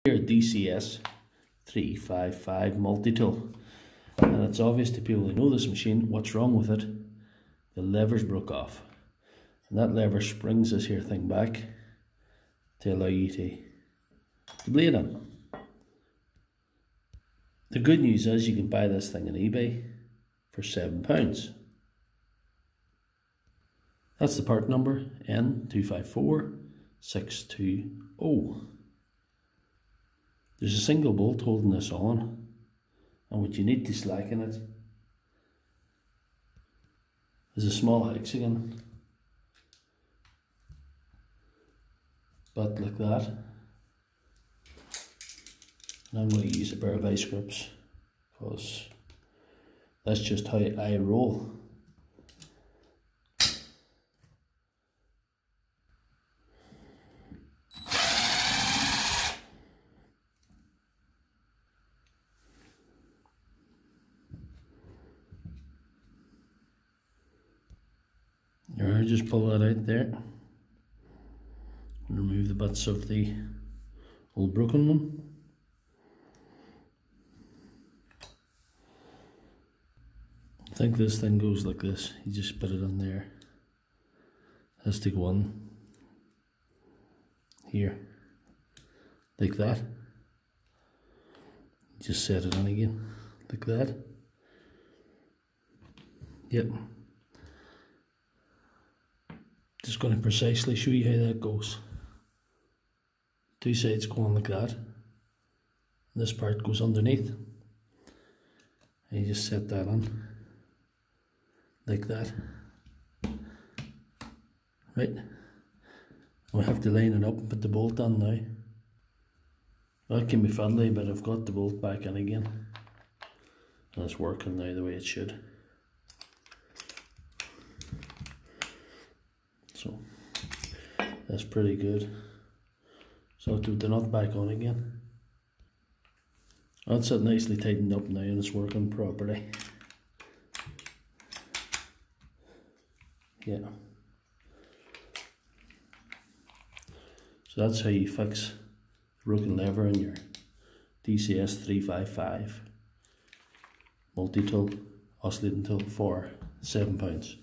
Your DCS355 Multi tool, and it's obvious to people who know this machine what's wrong with it. The lever's broke off, and that lever springs this here thing back to allow you to blade in. The good news is you can buy this thing on eBay for £7. That's the part number N254620. There's a single bolt holding this on, and what you need to slacken it is a small hexagon, but like that. And I'm going to use a pair of ice grips because that's just how I roll. Just pull that out there and remove the bits of the old broken one. I think this thing goes like this. You just put it in there. It has to go in here like that. Just set it in again like that. Yep. Just going to precisely show you how that goes. Two sides going like that. This part goes underneath. And you just set that on like that. Right. We have to line it up and put the bolt on now. That can be fiddly, but I've got the bolt back in again. And it's working now the way it should. So that's pretty good. So I'll do the nut back on again. That's it, nicely tightened up now and it's working properly. Yeah. So that's how you fix the broken lever in your DCS355 multi-tool oscillating tool for £7.